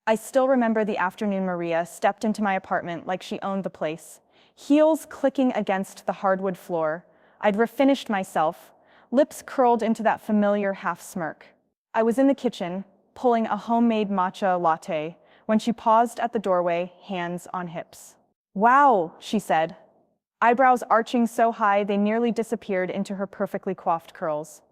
I still remember the afternoon Maria stepped into my apartment like she owned the place. Heels clicking against the hardwood floor. I'd refinished myself, lips curled into that familiar half smirk. I was in the kitchen, pulling a homemade matcha latte, when she paused at the doorway, hands on hips. "Wow," she said, eyebrows arching so high they nearly disappeared into her perfectly coiffed curls.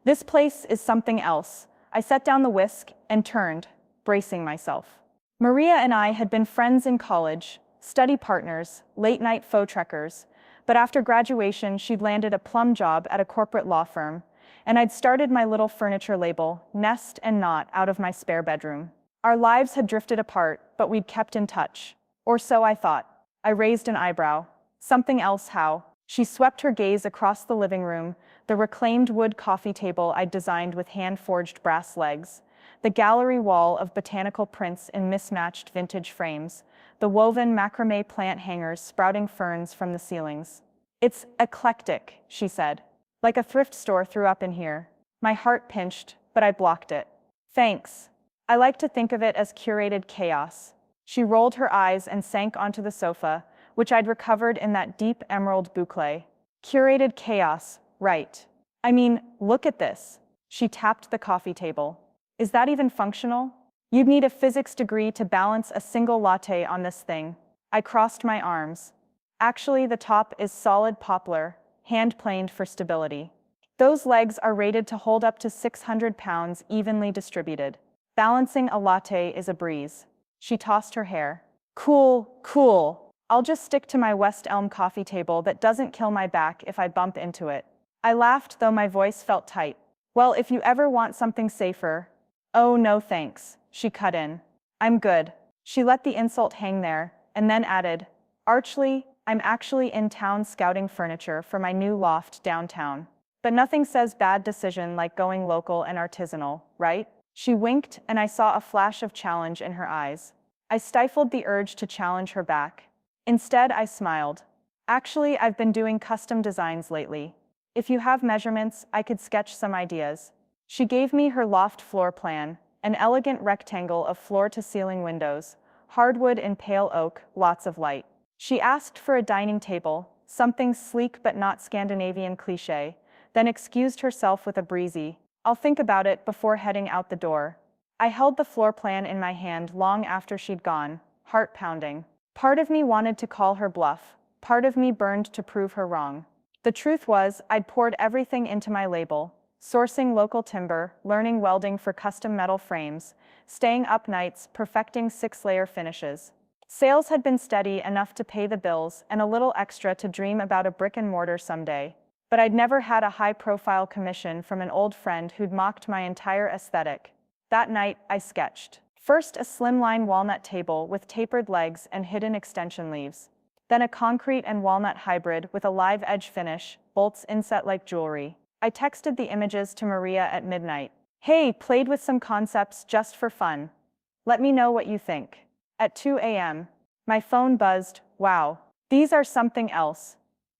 "This place is something else." I set down the whisk and turned, bracing myself. Maria and I had been friends in college, study partners, late-night faux trekkers, but after graduation she'd landed a plum job at a corporate law firm, and I'd started my little furniture label, Nest and Knot, out of my spare bedroom. Our lives had drifted apart, but we'd kept in touch. Or so I thought. I raised an eyebrow. "Something else, how?" She swept her gaze across the living room, the reclaimed wood coffee table I'd designed with hand-forged brass legs, the gallery wall of botanical prints in mismatched vintage frames, the woven macrame plant hangers sprouting ferns from the ceilings. "It's eclectic," she said. "Like a thrift store threw up in here." My heart pinched, but I blocked it. "Thanks. I like to think of it as curated chaos." She rolled her eyes and sank onto the sofa, which I'd recovered in that deep emerald boucle. "Curated chaos, right. I mean, look at this." She tapped the coffee table. "Is that even functional? You'd need a physics degree to balance a single latte on this thing." I crossed my arms. "Actually, the top is solid poplar, hand-planed for stability. Those legs are rated to hold up to 600 pounds evenly distributed. Balancing a latte is a breeze." She tossed her hair. "Cool, cool. I'll just stick to my West Elm coffee table that doesn't kill my back if I bump into it." I laughed, though my voice felt tight. "Well, if you ever want something safer." "Oh, no thanks," she cut in. "I'm good." She let the insult hang there, and then added, archly, "I'm actually in town scouting furniture for my new loft downtown. But nothing says bad decision like going local and artisanal, right?" She winked, and I saw a flash of challenge in her eyes. I stifled the urge to challenge her back. Instead, I smiled. "Actually, I've been doing custom designs lately. If you have measurements, I could sketch some ideas." She gave me her loft floor plan, an elegant rectangle of floor-to-ceiling windows, hardwood and pale oak, lots of light. She asked for a dining table, something sleek but not Scandinavian cliché, then excused herself with a breezy, "I'll think about it," before heading out the door. I held the floor plan in my hand long after she'd gone, heart pounding. Part of me wanted to call her bluff, part of me burned to prove her wrong. The truth was, I'd poured everything into my label, sourcing local timber, learning welding for custom metal frames, staying up nights, perfecting 6-layer finishes. Sales had been steady enough to pay the bills and a little extra to dream about a brick and mortar someday. But I'd never had a high-profile commission from an old friend who'd mocked my entire aesthetic. That night, I sketched. First, a slimline walnut table with tapered legs and hidden extension leaves. Then a concrete and walnut hybrid with a live edge finish, bolts inset like jewelry. I texted the images to Maria at midnight. "Hey, played with some concepts just for fun. Let me know what you think." At 2 a.m., my phone buzzed. "Wow, these are something else."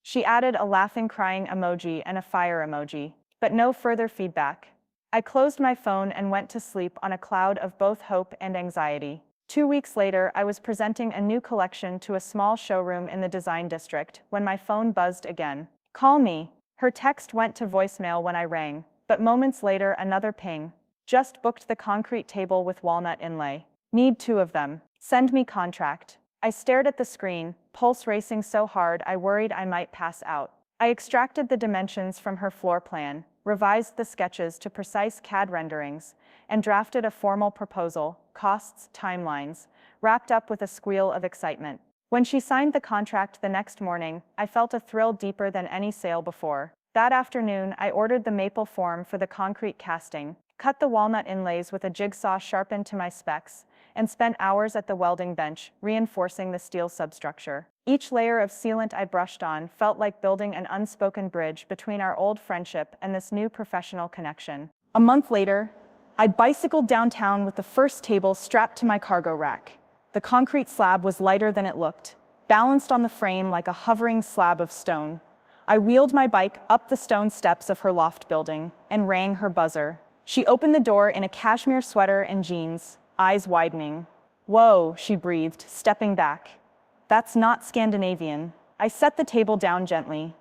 She added a laughing crying emoji and a fire emoji, but no further feedback. I closed my phone and went to sleep on a cloud of both hope and anxiety. 2 weeks later, I was presenting a new collection to a small showroom in the design district when my phone buzzed again. "Call me." Her text went to voicemail when I rang, but moments later another ping. "Just booked the concrete table with walnut inlay. Need 2 of them. Send me contract." I stared at the screen, pulse racing so hard I worried I might pass out. I extracted the dimensions from her floor plan, revised the sketches to precise CAD renderings, and drafted a formal proposal, costs, timelines, wrapped up with a squeal of excitement. When she signed the contract the next morning, I felt a thrill deeper than any sale before. That afternoon, I ordered the maple form for the concrete casting, cut the walnut inlays with a jigsaw sharpened to my specs, and spent hours at the welding bench, reinforcing the steel substructure. Each layer of sealant I brushed on felt like building an unspoken bridge between our old friendship and this new professional connection. A month later, I bicycled downtown with the first table strapped to my cargo rack. The concrete slab was lighter than it looked, balanced on the frame like a hovering slab of stone. I wheeled my bike up the stone steps of her loft building and rang her buzzer. She opened the door in a cashmere sweater and jeans, eyes widening. Whoa, she breathed, stepping back. That's not Scandinavian. I set the table down gently.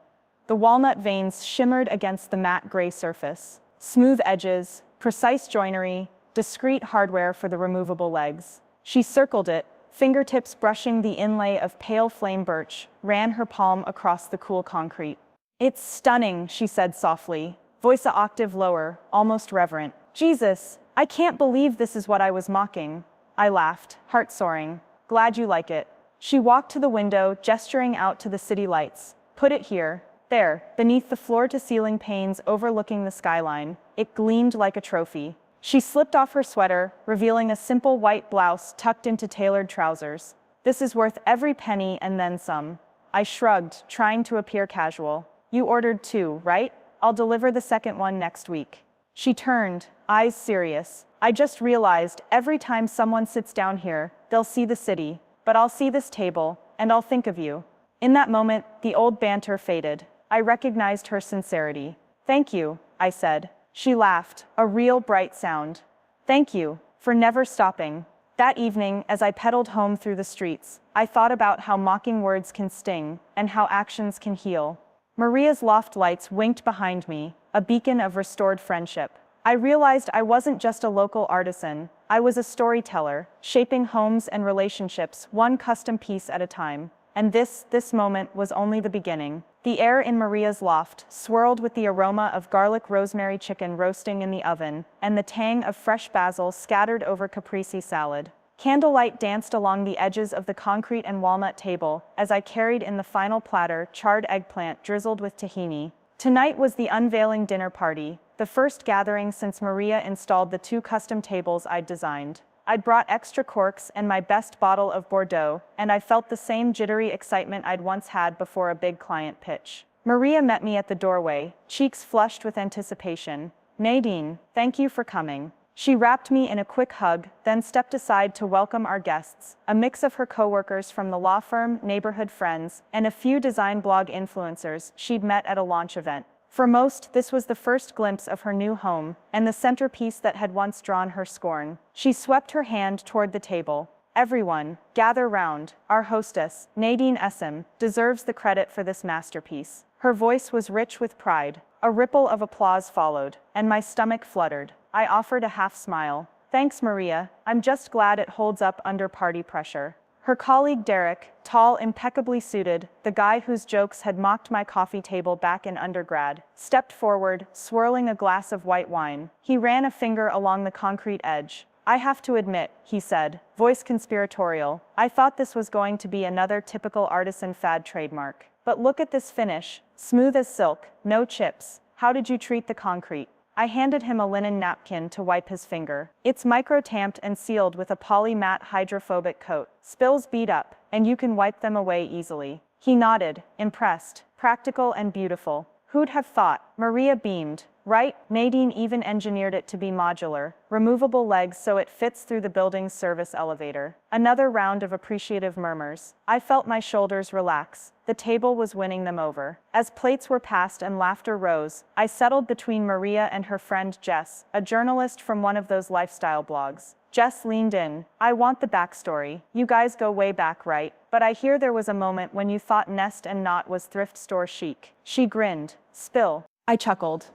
The walnut veins shimmered against the matte gray surface. Smooth edges, precise joinery, discreet hardware for the removable legs. She circled it, fingertips brushing the inlay of pale flame birch, ran her palm across the cool concrete. It's stunning, she said softly, voice a octave lower, almost reverent. Jesus, I can't believe this is what I was mocking. I laughed, heart soaring. Glad you like it. She walked to the window, gesturing out to the city lights. Put it here. There, beneath the floor-to-ceiling panes overlooking the skyline. It gleamed like a trophy. She slipped off her sweater, revealing a simple white blouse tucked into tailored trousers. This is worth every penny and then some. I shrugged, trying to appear casual. You ordered 2, right? I'll deliver the second one next week. She turned, eyes serious. I just realized every time someone sits down here, they'll see the city, but I'll see this table, and I'll think of you. In that moment, the old banter faded. I recognized her sincerity. Thank you, I said. She laughed, a real bright sound. Thank you for never stopping. That evening, as I pedaled home through the streets, I thought about how mocking words can sting and how actions can heal. Maria's loft lights winked behind me, a beacon of restored friendship. I realized I wasn't just a local artisan, I was a storyteller, shaping homes and relationships one custom piece at a time. And this moment was only the beginning. The air in Maria's loft swirled with the aroma of garlic rosemary chicken roasting in the oven, and the tang of fresh basil scattered over caprese salad. Candlelight danced along the edges of the concrete and walnut table as I carried in the final platter charred eggplant drizzled with tahini. Tonight was the unveiling dinner party, the first gathering since Maria installed the 2 custom tables I'd designed. I'd brought extra corks and my best bottle of Bordeaux, and I felt the same jittery excitement I'd once had before a big client pitch. Maria met me at the doorway, cheeks flushed with anticipation. Nadine, thank you for coming. She wrapped me in a quick hug, then stepped aside to welcome our guests, a mix of her coworkers from the law firm, neighborhood friends, and a few design blog influencers she'd met at a launch event. For most, this was the first glimpse of her new home, and the centerpiece that had once drawn her scorn. She swept her hand toward the table. Everyone, gather round. Our hostess, Nadine Essem, deserves the credit for this masterpiece. Her voice was rich with pride. A ripple of applause followed, and my stomach fluttered. I offered a half smile. Thanks, Maria. I'm just glad it holds up under party pressure. Her colleague Derek, tall, impeccably suited, the guy whose jokes had mocked my coffee table back in undergrad, stepped forward, swirling a glass of white wine. He ran a finger along the concrete edge. I have to admit, he said, voice conspiratorial, I thought this was going to be another typical artisan fad trademark. But look at this finish, smooth as silk, no chips. How did you treat the concrete? I handed him a linen napkin to wipe his finger. It's micro-tamped and sealed with a poly-matte hydrophobic coat. Spills bead up, and you can wipe them away easily. He nodded, impressed. Practical and beautiful. Who'd have thought? Maria beamed. Right, Nadine even engineered it to be modular, removable legs so it fits through the building's service elevator. Another round of appreciative murmurs. I felt my shoulders relax. The table was winning them over. As plates were passed and laughter rose, I settled between Maria and her friend Jess, a journalist from one of those lifestyle blogs. Jess leaned in. I want the backstory. You guys go way back, right? But I hear there was a moment when you thought Nest and Knot was thrift store chic. She grinned. Spill. I chuckled,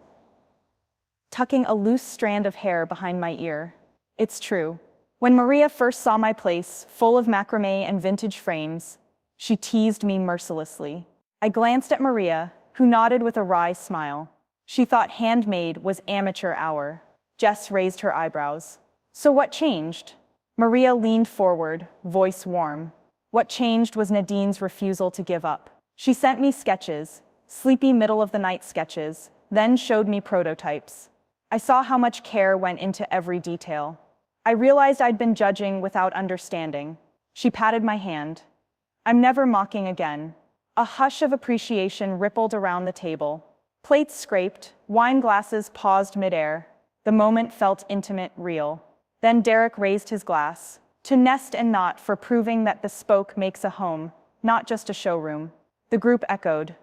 tucking a loose strand of hair behind my ear. It's true. When Maria first saw my place, full of macrame and vintage frames, she teased me mercilessly. I glanced at Maria, who nodded with a wry smile. She thought handmade was amateur hour. Jess raised her eyebrows. So what changed? Maria leaned forward, voice warm. What changed was Nadine's refusal to give up. She sent me sketches, sleepy middle-of-the-night sketches, then showed me prototypes. I saw how much care went into every detail. I realized I'd been judging without understanding. She patted my hand. I'm never mocking again. A hush of appreciation rippled around the table. Plates scraped, wine glasses paused midair. The moment felt intimate, real. Then Derek raised his glass. To Nest and Knot for proving that bespoke makes a home, not just a showroom. The group echoed.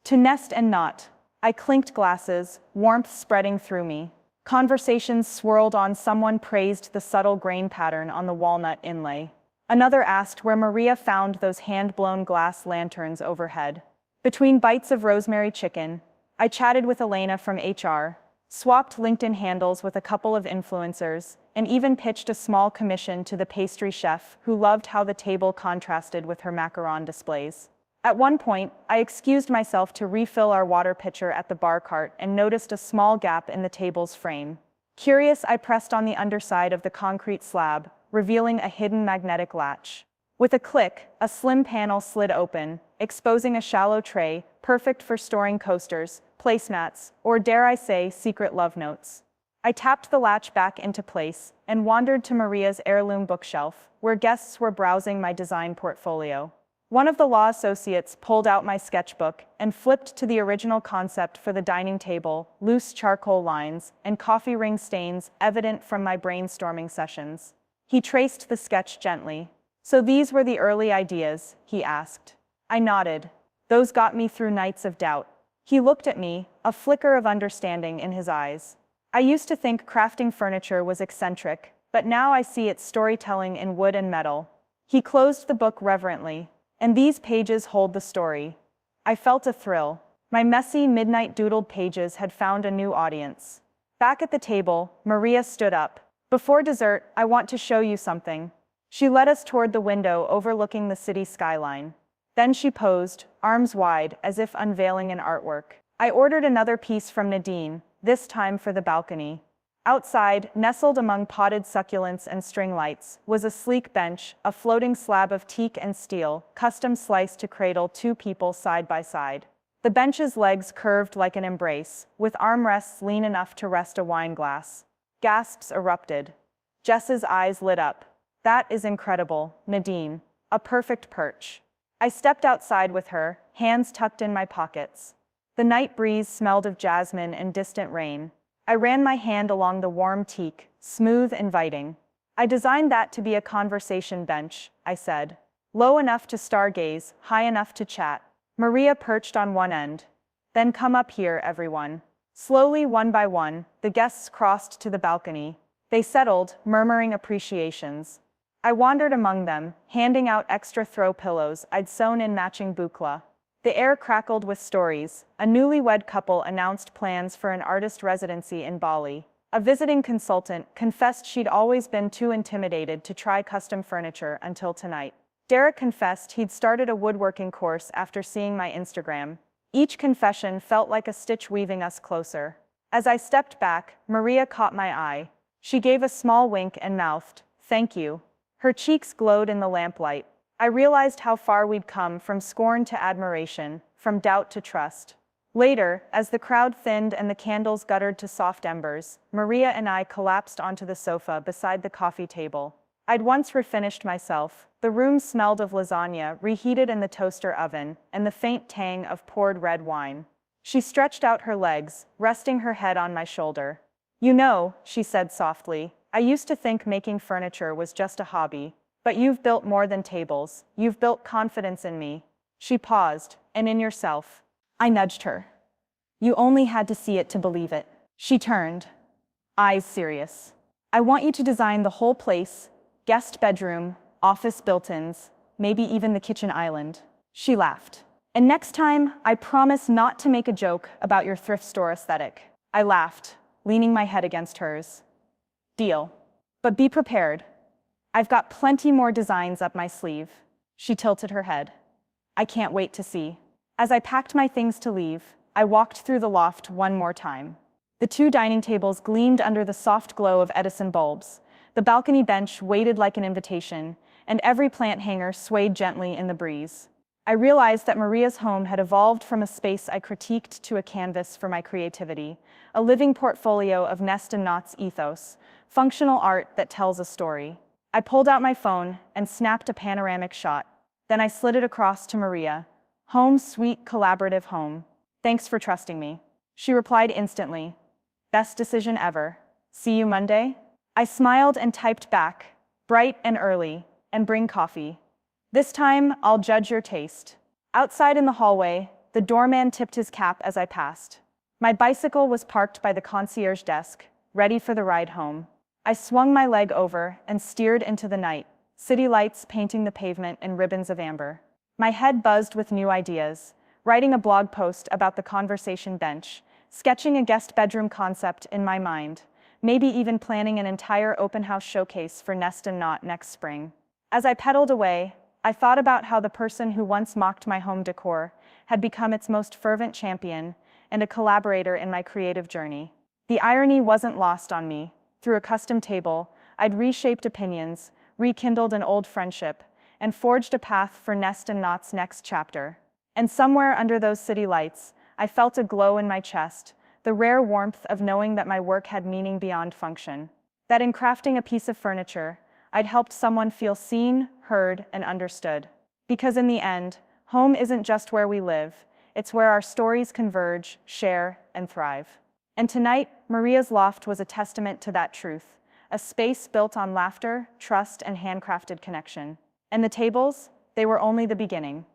To Nest and Knot. I clinked glasses, warmth spreading through me. Conversations swirled on. Someone praised the subtle grain pattern on the walnut inlay. Another asked where Maria found those hand-blown glass lanterns overhead. Between bites of rosemary chicken, I chatted with Elena from HR, swapped LinkedIn handles with a couple of influencers, and even pitched a small commission to the pastry chef who loved how the table contrasted with her macaron displays. At one point, I excused myself to refill our water pitcher at the bar cart and noticed a small gap in the table's frame. Curious, I pressed on the underside of the concrete slab, revealing a hidden magnetic latch. With a click, a slim panel slid open, exposing a shallow tray, perfect for storing coasters, placemats, or dare I say, secret love notes. I tapped the latch back into place and wandered to Maria's heirloom bookshelf, where guests were browsing my design portfolio. One of the law associates pulled out my sketchbook and flipped to the original concept for the dining table, loose charcoal lines, and coffee ring stains evident from my brainstorming sessions. He traced the sketch gently. "So these were the early ideas?" he asked. I nodded. "Those got me through nights of doubt." He looked at me, a flicker of understanding in his eyes. "I used to think crafting furniture was eccentric, but now I see it's storytelling in wood and metal." He closed the book reverently. "And these pages hold the story." I felt a thrill. My messy, midnight doodled pages had found a new audience. Back at the table, Maria stood up. "Before dessert, I want to show you something." She led us toward the window overlooking the city skyline. Then she posed, arms wide, as if unveiling an artwork. I ordered another piece from Nadine, this time for the balcony. Outside, nestled among potted succulents and string lights, was a sleek bench, a floating slab of teak and steel, custom sliced to cradle two people side by side. The bench's legs curved like an embrace, with armrests lean enough to rest a wine glass. Gasps erupted. Jess's eyes lit up. "That is incredible, Nadine. A perfect perch." I stepped outside with her, hands tucked in my pockets. The night breeze smelled of jasmine and distant rain. I ran my hand along the warm teak, smooth, inviting. "I designed that to be a conversation bench," I said. "Low enough to stargaze, high enough to chat." Maria perched on one end. "Then come up here, everyone." Slowly, one by one, the guests crossed to the balcony. They settled, murmuring appreciations. I wandered among them, handing out extra throw pillows I'd sewn in matching boucla. The air crackled with stories. A newlywed couple announced plans for an artist residency in Bali. A visiting consultant confessed she'd always been too intimidated to try custom furniture until tonight. Derek confessed he'd started a woodworking course after seeing my Instagram. Each confession felt like a stitch weaving us closer. As I stepped back, Maria caught my eye. She gave a small wink and mouthed, "Thank you." Her cheeks glowed in the lamplight. I realized how far we'd come from scorn to admiration, from doubt to trust. Later, as the crowd thinned and the candles guttered to soft embers, Maria and I collapsed onto the sofa beside the coffee table. I'd once refinished myself. The room smelled of lasagna reheated in the toaster oven, and the faint tang of poured red wine. She stretched out her legs, resting her head on my shoulder. "You know," she said softly, "I used to think making furniture was just a hobby. But you've built more than tables. You've built confidence in me." She paused. "And in yourself." I nudged her. "You only had to see it to believe it." She turned, eyes serious. "I want you to design the whole place, guest bedroom, office built-ins, maybe even the kitchen island." She laughed. "And next time, I promise not to make a joke about your thrift store aesthetic." I laughed, leaning my head against hers. "Deal. But be prepared. I've got plenty more designs up my sleeve." She tilted her head. "I can't wait to see." As I packed my things to leave, I walked through the loft one more time. The two dining tables gleamed under the soft glow of Edison bulbs. The balcony bench waited like an invitation, and every plant hanger swayed gently in the breeze. I realized that Maria's home had evolved from a space I critiqued to a canvas for my creativity, a living portfolio of nest and knots ethos, functional art that tells a story. I pulled out my phone and snapped a panoramic shot. Then I slid it across to Maria. "Home, sweet, collaborative home. Thanks for trusting me." She replied instantly. "Best decision ever. See you Monday?" I smiled and typed back, "Bright and early, and bring coffee. This time, I'll judge your taste." Outside in the hallway, the doorman tipped his cap as I passed. My bicycle was parked by the concierge desk, ready for the ride home. I swung my leg over and steered into the night, city lights painting the pavement in ribbons of amber. My head buzzed with new ideas, writing a blog post about the conversation bench, sketching a guest bedroom concept in my mind, maybe even planning an entire open house showcase for Nest and Knot next spring. As I pedaled away, I thought about how the person who once mocked my home decor had become its most fervent champion and a collaborator in my creative journey. The irony wasn't lost on me. Through a custom table, I'd reshaped opinions, rekindled an old friendship, and forged a path for Nest and Knot's next chapter. And somewhere under those city lights, I felt a glow in my chest, the rare warmth of knowing that my work had meaning beyond function. That in crafting a piece of furniture, I'd helped someone feel seen, heard, and understood. Because in the end, home isn't just where we live, it's where our stories converge, share, and thrive. And tonight, Maria's loft was a testament to that truth, a space built on laughter, trust, and handcrafted connection. And the tables, they were only the beginning.